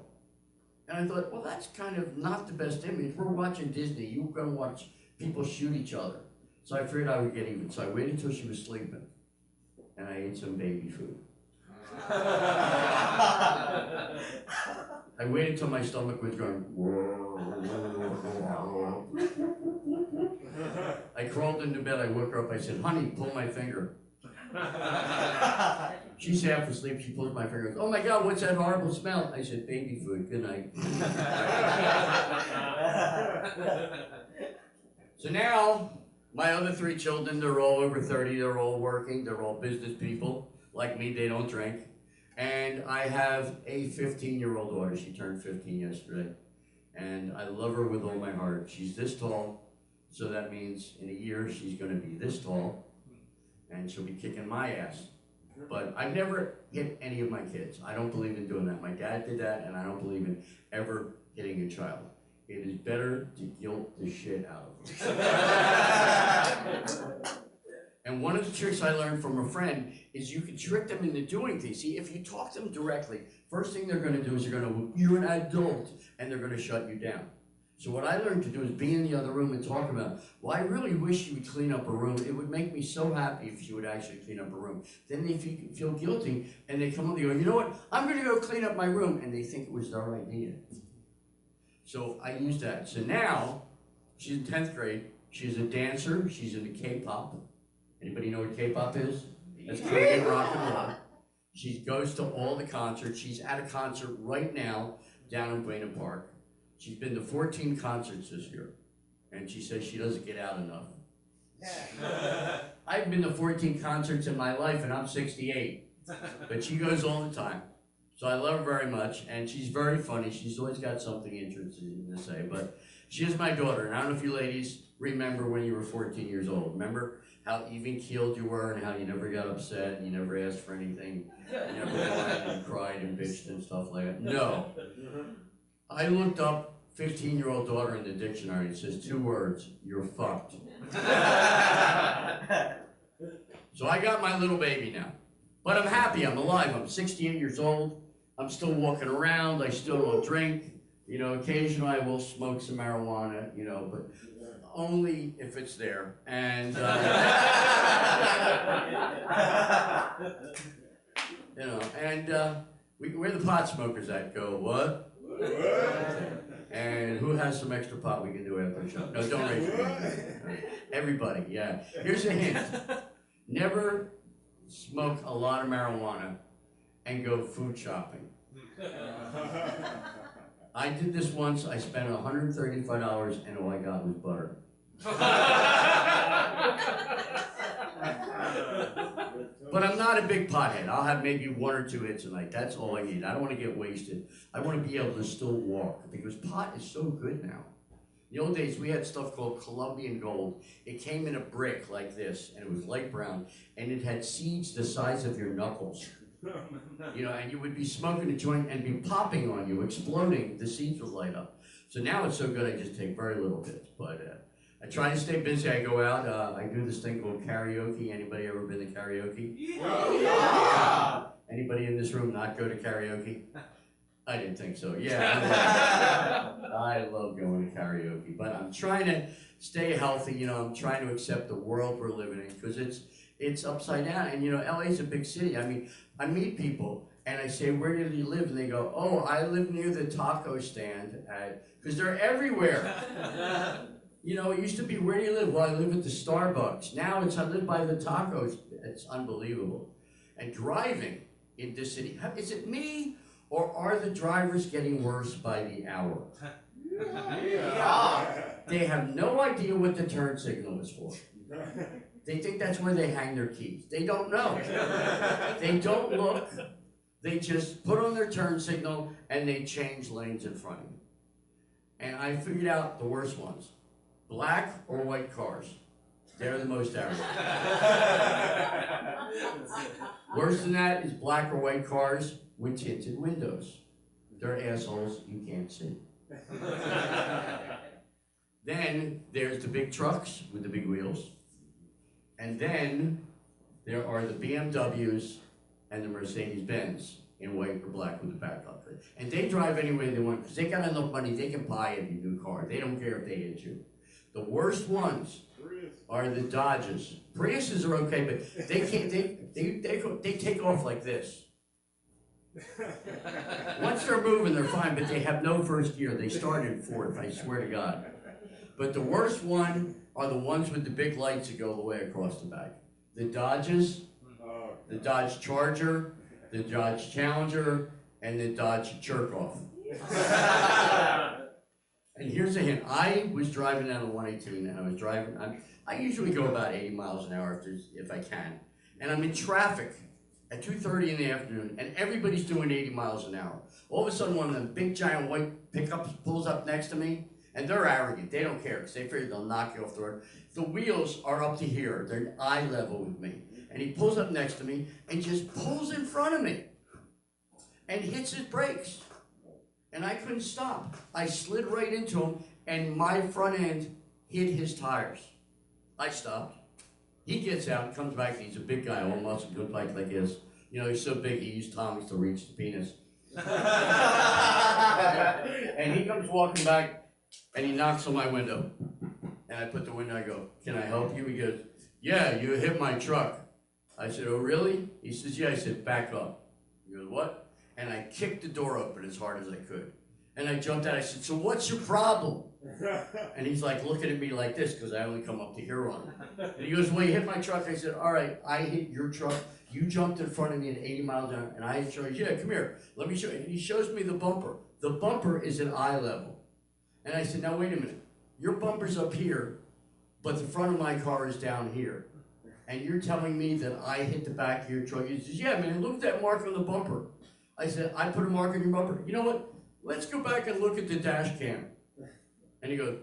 And I thought, well, that's kind of not the best image. We're watching Disney. You're going to watch people shoot each other. So I figured I would get even. So I waited until she was sleeping. And I ate some baby food. I waited until my stomach was going. I crawled into bed. I woke her up. I said, honey, pull my finger. She's half asleep, she pulls my finger, goes, oh my God, what's that horrible smell? I said, baby food, good night. So now, my other 3 children, they're all over 30, they're all working, they're all business people. Like me, they don't drink. And I have a 15-year-old daughter, she turned 15 yesterday. And I love her with all my heart. She's this tall, so that means in a year she's gonna be this tall. And she'll be kicking my ass. But I've never hit any of my kids. I don't believe in doing that. My dad did that, and I don't believe in ever hitting a child. It is better to guilt the shit out of them. And one of the tricks I learned from a friend is you can trick them into doing things. See, if you talk to them directly, first thing they're going to do is you're an adult, and they're going to shut you down. So what I learned to do is be in the other room and talk about, well, I really wish you would clean up a room. It would make me so happy if you would actually clean up a room. Then they feel guilty, and they come up and they go, you know what, I'm going to go clean up my room, and they think it was their idea. So I used that. So now, she's in 10th grade. She's a dancer. She's into K-pop. Anybody know what K-pop is? That's Korean rock and roll. She goes to all the concerts. She's at a concert right now down in Buena Park. She's been to 14 concerts this year, and she says she doesn't get out enough. I've been to 14 concerts in my life, and I'm 68, but she goes all the time. So I love her very much, and she's very funny. She's always got something interesting to say, but she is my daughter, and I don't know if you ladies remember when you were 14 years old. Remember? how even-keeled you were and how you never got upset and you never asked for anything. You never whined and cried and bitched and stuff like that. No. I looked up 15-year-old daughter in the dictionary. It says 2 words, you're fucked. So I got my little baby now. But I'm happy, I'm alive. I'm 68 years old. I'm still walking around. I still don't drink. You know, occasionally I will smoke some marijuana, you know, but only if it's there. And, you know, and where the pot smokers at go, what? And who has some extra pot we can do after the show? No, don't raise your hand. Everybody, yeah. Here's a hint. Never smoke a lot of marijuana and go food shopping. I did this once. I spent $135 and all I got was butter. But I'm not a big pothead. I'll have maybe 1 or 2 hits a night. That's all I need. I don't want to get wasted. I want to be able to still walk because pot is so good now. In the old days, we had stuff called Colombian Gold. It came in a brick like this, and it was light brown, and it had seeds the size of your knuckles. You know, and you would be smoking a joint and be popping on you, exploding. The seeds would light up. So now it's so good, I just take very little bits. But I try to stay busy. I go out. I do this thing called karaoke. Anybody ever been to karaoke? Yeah. Anybody in this room not go to karaoke? I didn't think so. Yeah. I love going to karaoke, but I'm trying to stay healthy. You know, I'm trying to accept the world we're living in because it's upside down. And you know, LA's a big city. I mean, I meet people and I say, "Where do you live?" And they go, "Oh, I live near the taco stand," because they're everywhere. You know, it used to be, "Where do you live?" "Well, I live at the Starbucks." Now it's, "I live by the tacos." It's unbelievable. And driving in this city, is it me? Or are the drivers getting worse by the hour? Yeah. They have no idea what the turn signal is for. They think that's where they hang their keys. They don't know. They don't look. They just put on their turn signal and they change lanes in front of you. And I figured out the worst ones. Black or white cars. They're the most average. Worse than that is black or white cars with tinted windows. They're assholes you can't see. Then there's the big trucks with the big wheels. And then there are the BMWs and the Mercedes-Benz in white or black with the backup. And they drive any way they want because they got enough money they can buy any new car. They don't care if they hit you. The worst ones are the Dodges. Priuses are okay, but they can't. They take off like this. Once they're moving, they're fine, but they have no first gear. They start in fourth, I swear to God. But the worst one are the ones with the big lights that go all the way across the back. The Dodges, the Dodge Charger, the Dodge Challenger, and the Dodge Jerk-Off. And here's a hint. I was driving down the 118, and I was driving. I usually go about 80 miles an hour if I can. And I'm in traffic at 2:30 in the afternoon, and everybody's doing 80 miles an hour. All of a sudden, one of them big, giant white pickups pulls up next to me, and they're arrogant. They don't care, because they figure they'll knock you off the road. The wheels are up to here. They're eye level with me. And he pulls up next to me, and just pulls in front of me, and hits his brakes. And I couldn't stop. I slid right into him, and my front end hit his tires. I stopped. He gets out, comes back, and he's a big guy, all muscle, good bike like his. You know, he's so big, he used tongs to reach the penis. And he comes walking back, and he knocks on my window. And I put the window, I go, "Can I help you?" He goes, "Yeah, you hit my truck." I said, "Oh, really?" He says, "Yeah." I said, "Back up." He goes, "What?" And I kicked the door open as hard as I could. And I jumped out, I said, "So what's your problem?" And he's like looking at me like this, because I only come up to here on him. And he goes, "Well, you hit my truck." I said, "All right, I hit your truck. You jumped in front of me at 80 miles an hour." And I show you, "Yeah, come here. Let me show you." And he shows me the bumper. The bumper is at eye level. And I said, "Now, wait a minute. Your bumper's up here, but the front of my car is down here. And you're telling me that I hit the back of your truck?" He says, "Yeah, man, look at that mark on the bumper." I said, "I put a mark on your bumper. You know what? Let's go back and look at the dash cam." And he goes,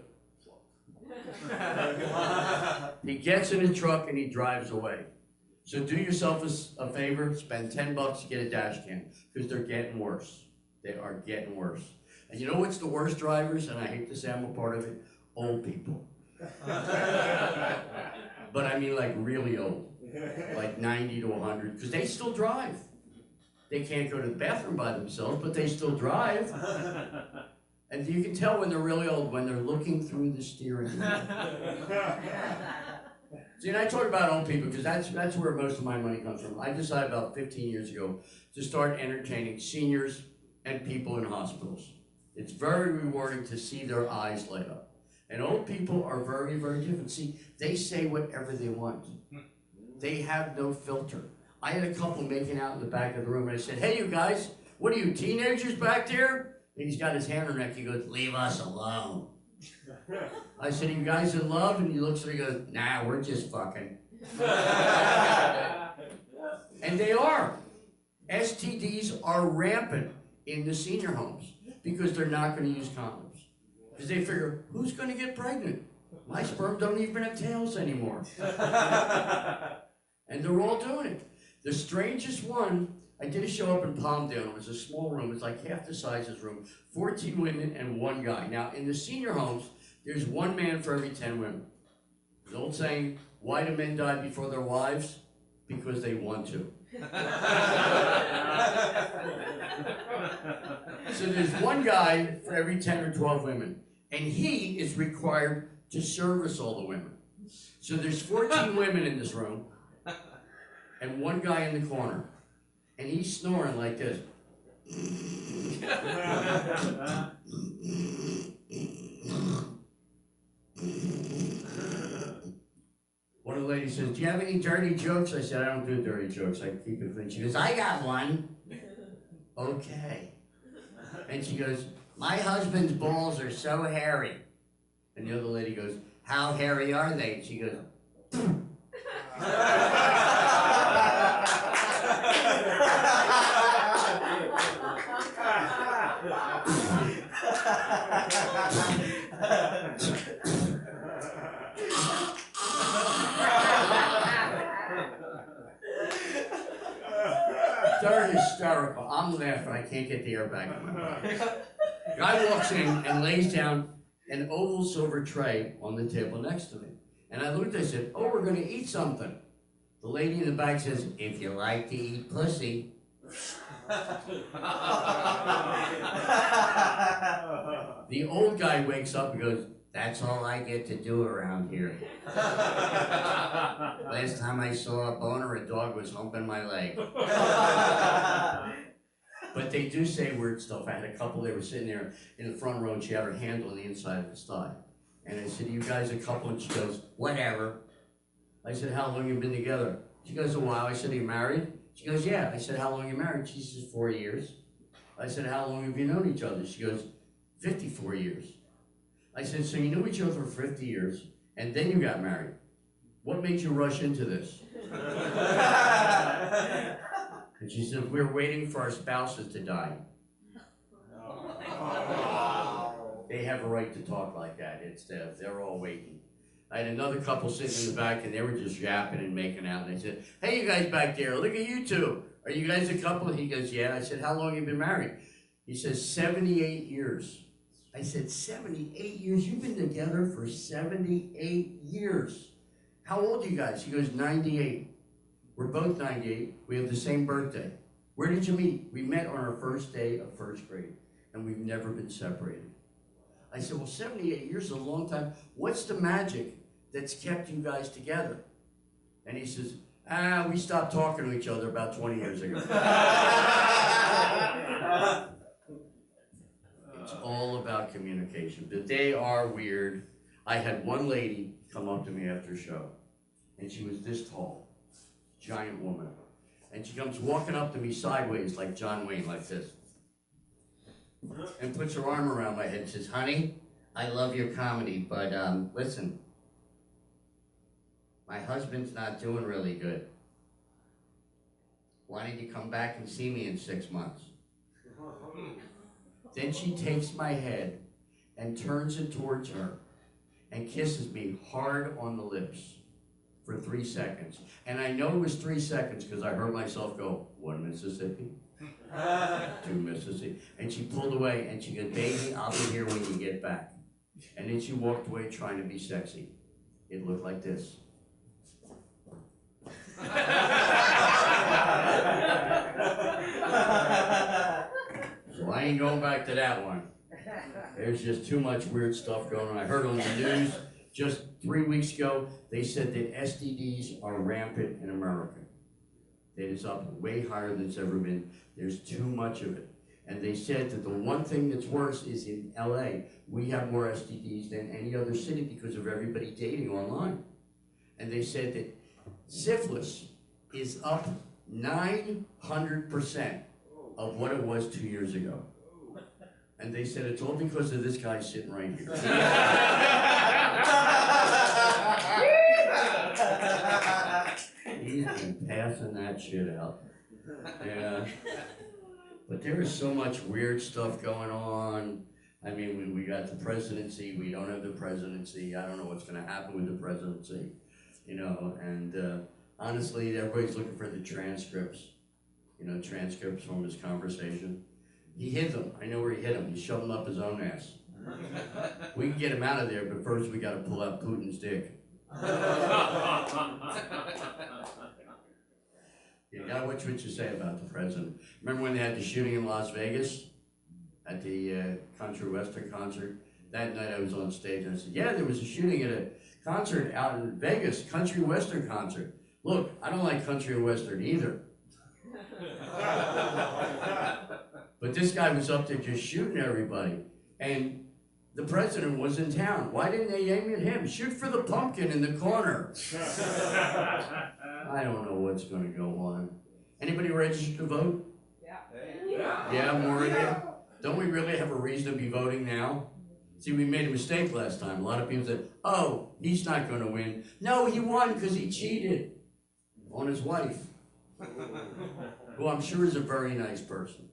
He gets in the truck and he drives away. So do yourself a favor, spend $10 to get a dash cam, because they're getting worse. They are getting worse. And you know what's the worst drivers, and I hate to say I'm a part of it? Old people. But I mean like really old, like 90 to 100, because they still drive. They can't go to the bathroom by themselves, but they still drive. And you can tell when they're really old, when they're looking through the steering wheel. See, and I talk about old people because that's where most of my money comes from. I decided about 15 years ago to start entertaining seniors and people in hospitals. It's very rewarding to see their eyes light up. And old people are very, very different. See, they say whatever they want. They have no filter. I had a couple making out in the back of the room, and I said, "Hey, you guys, what are you, teenagers back there?" And he's got his hand on her neck. He goes, "Leave us alone." I said, "Are you guys in love?" And he looks at her and goes, "Nah, we're just fucking." And they are. STDs are rampant in the senior homes because they're not going to use condoms. Because they figure, who's going to get pregnant? My sperm don't even have tails anymore. And they're all doing it. The strangest one, I did a show up in Palmdale. It was a small room. It's like half the size of this room. 14 women and one guy. Now, in the senior homes, there's one man for every 10 women. The old saying, why do men die before their wives? Because they want to. So there's one guy for every 10 or 12 women. And he is required to service all the women. So there's 14 women in this room and one guy in the corner. And he's snoring like this. One of the ladies says, "Do you have any dirty jokes?" I said, "I don't do dirty jokes. I keep it clean." She goes, "I got one." Okay. And she goes, "My husband's balls are so hairy." And the other lady goes, "How hairy are they?" And she goes, they're hysterical. I'm laughing. I can't get the air back in my body. Guy walks in and lays down an oval silver tray on the table next to me. And I looked, I said, "Oh, we're going to eat something." The lady in the back says, "If you like to eat pussy." The old guy wakes up and goes, "That's all I get to do around here." Last time I saw a boner, a dog was humping my leg. But they do say weird stuff. I had a couple, they were sitting there in the front row and she had her hand on the inside of his thigh. And I said, "Are you guys a couple?" And she goes, "Whatever." I said, "How long have you been together?" She goes, "A while." I said, "Are you married?" She goes, "Yeah." I said, "How long are you married?" She says, 4 years. I said, "How long have you known each other?" She goes, 54 years. I said, "So you knew each other for 50 years, and then you got married. What made you rush into this?" And she said, "We're waiting for our spouses to die." They have a right to talk like that. It's they're all waiting. I had another couple sitting in the back, and they were just yapping and making out. And they said, "Hey, you guys back there, look at you two. Are you guys a couple?" And he goes, "Yeah." I said, "How long have you been married?" He says, 78 years. I said, 78 years? You've been together for 78 years. How old are you guys? He goes, 98. We're both 98. We have the same birthday. Where did you meet? We met on our first day of first grade, and we've never been separated. I said, well, 78 years is a long time. What's the magic that's kept you guys together? And he says, we stopped talking to each other about 20 years ago. It's all about communication. But they are weird. I had one lady come up to me after a show, and she was this tall, giant woman. And she comes walking up to me sideways like John Wayne, like this. And puts her arm around my head and says, "Honey, I love your comedy, but listen, my husband's not doing really good. Why don't you come back and see me in 6 months?" Then she takes my head and turns it towards her and kisses me hard on the lips for 3 seconds. And I know it was 3 seconds because I heard myself go, 1 Mississippi, 2 Mississippi. And she pulled away and she goes, baby, I'll be here when you get back. And then she walked away trying to be sexy. It looked like this. So I ain't going back to that one. There's just too much weird stuff going on. I heard on the news just 3 weeks ago, they said that STDs are rampant in America. That it's up way higher than it's ever been. There's too much of it. And they said that the one thing that's worse is in LA, we have more STDs than any other city because of everybody dating online. And they said that syphilis is up 900% of what it was 2 years ago. And they said it's all because of this guy sitting right here. He's been passing that shit out. Yeah. But there is so much weird stuff going on. I mean, we got the presidency, we don't have the presidency. I don't know what's going to happen with the presidency, you know. And honestly, everybody's looking for the transcripts, you know, transcripts from his conversation. He hid them. I know where he hid them. He shoved them up his own ass. We can get him out of there, but first we got to pull out Putin's dick. You gotta watch what you say about the president. Remember when they had the shooting in Las Vegas at the country western concert? That night I was on stage and I said, yeah, there was a shooting at a concert out in Vegas, country western concert. Look, I don't like country or western either. But this guy was up there just shooting everybody. And the president was in town. Why didn't they aim at him? Shoot for the pumpkin in the corner. I don't know what's going to go on. Anybody registered to vote? Yeah, more of you? Don't we really have a reason to be voting now? See, we made a mistake last time. A lot of people said, oh, he's not going to win. No, he won because he cheated on his wife, who I'm sure is a very nice person.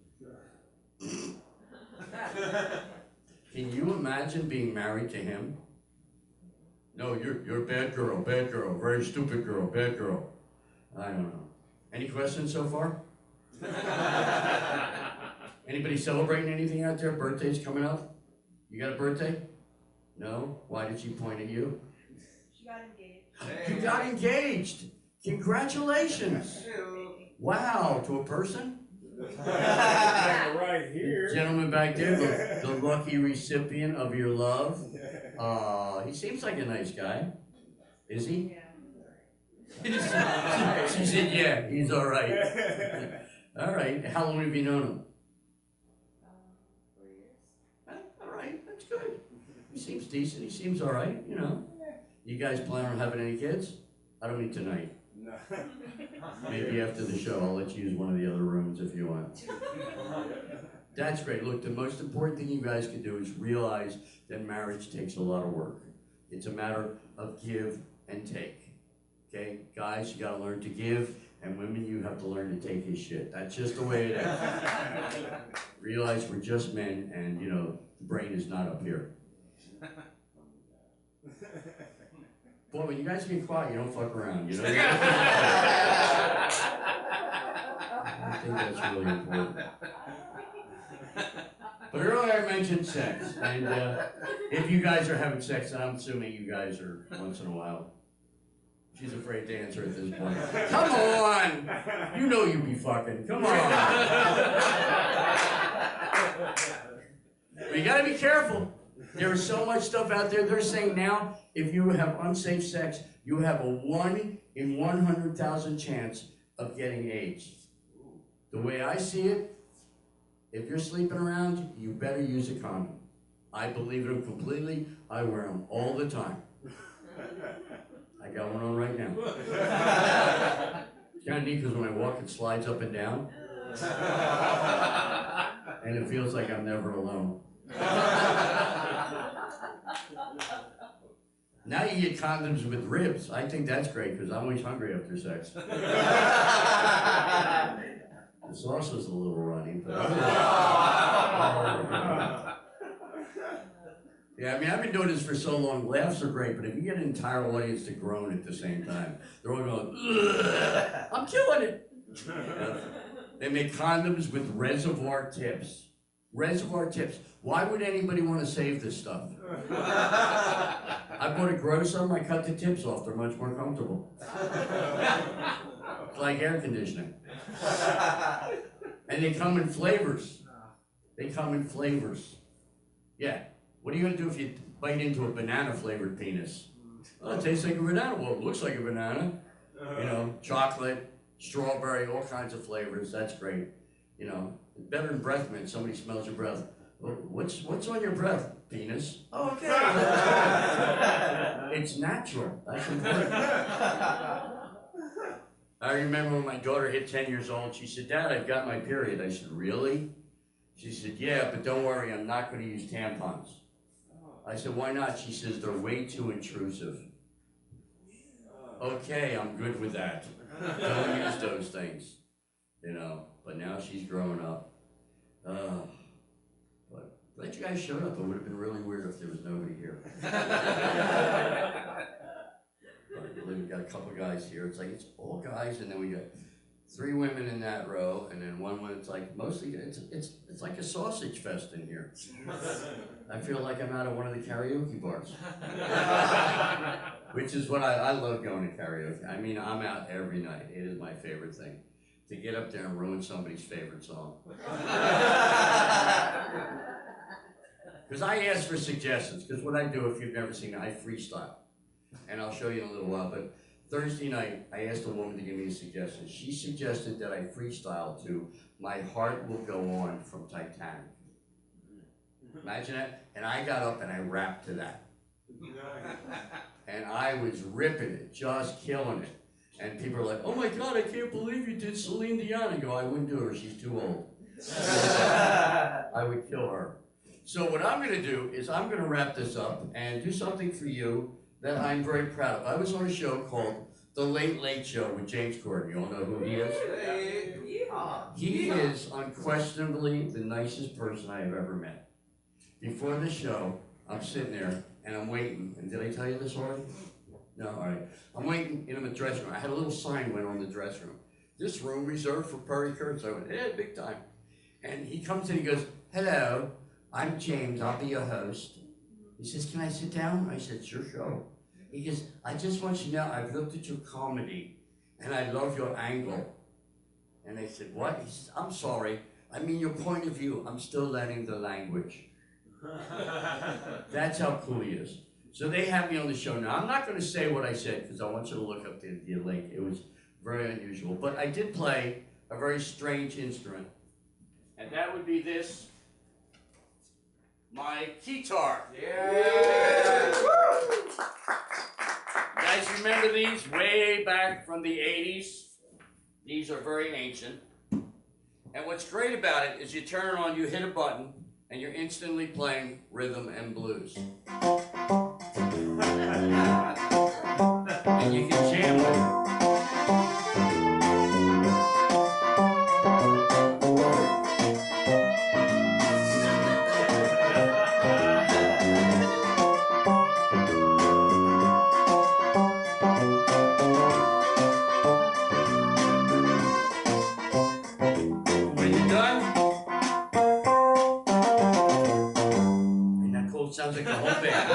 Can you imagine being married to him? No, you're a bad girl, very stupid girl, bad girl. I don't know. Any questions so far? Anybody celebrating anything out there? Birthdays coming up? You got a birthday? No? Why did she point at you? She got engaged. You got engaged! Congratulations! Wow, to a person? Right here. Gentleman back there, the lucky recipient of your love. He seems like a nice guy. Is he? Yeah. She said, yeah, he's all right. All right. How long have you known him? 4 years. All right. That's good. He seems decent. He seems all right, you know. You guys plan on having any kids? I don't mean tonight. No. Maybe after the show, I'll let you use one of the other rooms if you want. That's great. Look, the most important thing you guys can do is realize that marriage takes a lot of work. It's a matter of give and take. Okay? Guys, you gotta learn to give, and women, you have to learn to take his shit. That's just the way it is. Realize we're just men, and, you know, the brain is not up here. Boy, when you guys get quiet, you don't fuck around, you know? I think that's really important. But earlier I mentioned sex, and if you guys are having sex, and I'm assuming you guys are once in a while. She's afraid to answer at this point. Come on! You know you be fucking. Come on! But you gotta be careful. There is so much stuff out there. They're saying now, if you have unsafe sex, you have a 1 in 100,000 chance of getting AIDS. The way I see it, if you're sleeping around, you better use a condom. I believe in them completely. I wear them all the time. I got one on right now. It's kind of neat because when I walk, it slides up and down. And it feels like I'm never alone. Now you get condoms with ribs. I think that's great because I'm always hungry after sex. The sauce was a little runny, but Yeah, I mean, I've been doing this for so long. Laughs are great, but if you get an entire audience to groan at the same time, they're all going, "Ugh, I'm killing it." They make condoms with reservoir tips. Reservoir tips. Why would anybody want to save this stuff? I bought a grow some, I cut the tips off. They're much more comfortable. It's like air conditioning. And they come in flavors. They come in flavors. Yeah. What are you going to do if you bite into a banana-flavored penis? Oh, it tastes like a banana. Well, it looks like a banana. You know, chocolate, strawberry, all kinds of flavors. That's great. You know, better than breath mint. Somebody smells your breath. Well, what's on your breath? Penis. Oh, okay. It's natural. That's important. I remember when my daughter hit 10 years old, she said, "Dad, I've got my period." I said, "Really?" She said, "Yeah, but don't worry, I'm not going to use tampons." I said, "Why not?" She says, "They're way too intrusive." Okay, I'm good with that. Don't use those things. You know, but now she's growing up. But glad you guys showed up. It would have been really weird if there was nobody here. But we've got a couple guys here. It's like it's all guys, and then we got 3 women in that row, and then 1 woman. It's like mostly it's like a sausage fest in here. I feel like I'm out of one of the karaoke bars, which is what I love going to karaoke. I mean, I'm out every night. It is my favorite thing to get up there and ruin somebody's favorite song. Because I ask for suggestions. Because what I do, if you've never seen it, I freestyle, and I'll show you in a little while. But Thursday night, I asked a woman to give me a suggestion. She suggested that I freestyle to "My Heart Will Go On" from Titanic. Imagine that. And I got up and I rapped to that. And I was ripping it, just killing it. And people are like, "Oh my God, I can't believe you did Celine Dion." I go, "I wouldn't do her, she's too old." I would kill her. So what I'm going to do is I'm going to wrap this up and do something for you that I'm very proud of. I was on a show called The Late Late Show with James Corden. You all know who he is? He is unquestionably the nicest person I have ever met. Before the show, I'm sitting there and I'm waiting. And did I tell you this already? No, all right. I'm waiting in the dressing room. I had a little sign went on the dressing room. "This room reserved for Perry Kurtz." I went, "Yeah, big time." And he comes in, he goes, "Hello, I'm James, I'll be your host." He says, "Can I sit down?" I said, "Sure, show." He goes, "I just want you to know I've looked at your comedy and I love your angle." And I said, "What?" He says, "I'm sorry, I mean your point of view. I'm still learning the language." That's how cool he is. So they have me on the show now. I'm not going to say what I said because I want you to look up the link. It was very unusual. But I did play a very strange instrument. And that would be this, my guitar. Yeah! You guys remember these way back from the 80s? These are very ancient. And what's great about it is you turn it on, you hit a button, and you're instantly playing rhythm and blues. And you can jam with it. When you're done, ain't that cool? Sounds like the whole band.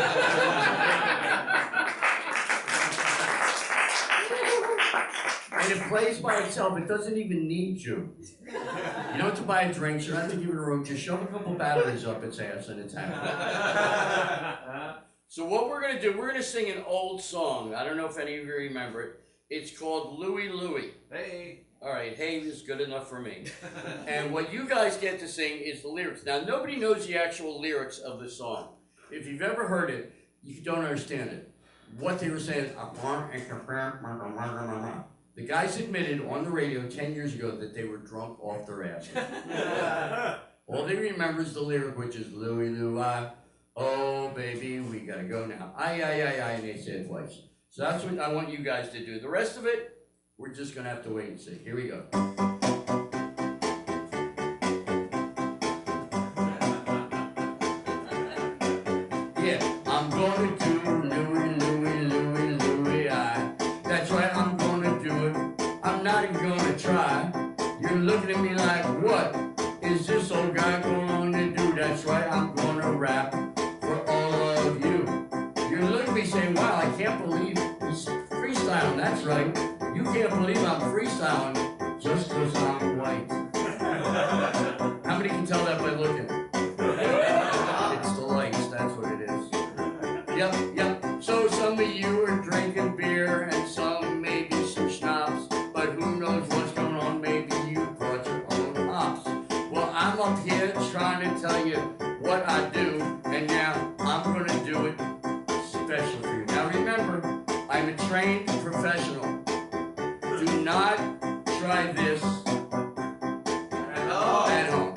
And it plays by itself. It doesn't even need you. You don't have to buy a drink. You don't have to give it a room. Just shove a couple batteries up its ass and it's happy. So what we're going to do, we're going to sing an old song. I don't know if any of you remember it. It's called Louie Louie. Hey. All right, hey is good enough for me. And what you guys get to sing is the lyrics. Now, nobody knows the actual lyrics of the song. If you've ever heard it, you don't understand it. What they were saying is, the guys admitted on the radio 10 years ago that they were drunk off their asses. All they remember is the lyric, which is Louie Louie, oh baby, we gotta go now. Aye, and they say it twice. So that's what I want you guys to do. The rest of it, we're just gonna have to wait and see. Here we go. Yeah. I'm gonna do Louie, I. That's right, I'm gonna do it. I'm not even gonna try. You're looking at me like, what is this old guy going to do? That's right, I'm gonna rap for all of you. You're looking at me saying, wow, I can't believe he's freestyling. That's right, you can't believe I'm freestyling just because I'm white. How many can tell that by looking? It's the lights, that's what it is. Yep. So some of you are drinking beer and some maybe some schnapps, but who knows what's going on? Maybe you brought your own hops. Well, I'm up here trying to tell you what I do, and now I'm going to do it special for you. Now remember, I'm a trained professional. Do not try this at home.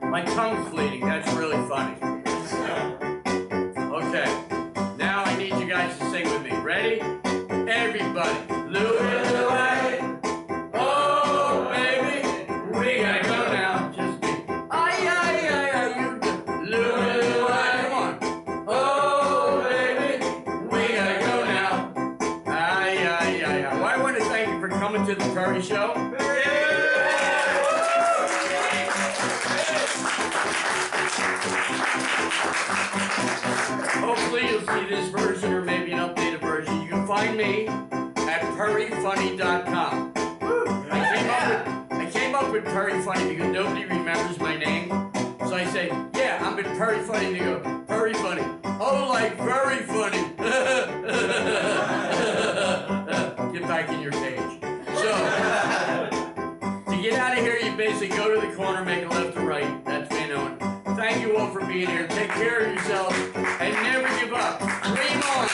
My tongue's bleeding, that's really funny. Okay, now I need you guys to sing with me. Ready? Everybody. Louie, oh baby, we gotta go now. Just me. Ay, you do. Louie, come on. Oh baby, we gotta go now. Ay. Well, I want to thank you for coming to the Curry Show. Hopefully you'll see this version or maybe an updated version. You can find me at PurryFunny.com. I came up with Purry Funny because nobody remembers my name. So I say, yeah, I'm at Purry Funny. And they go, Purry Funny. Oh, like very funny. Get back in your cage. So, to get out of here, you basically go to the corner, make a left or right. That's me knowing. Thank you all for being here. Take care of yourselves and never give up. Dream on.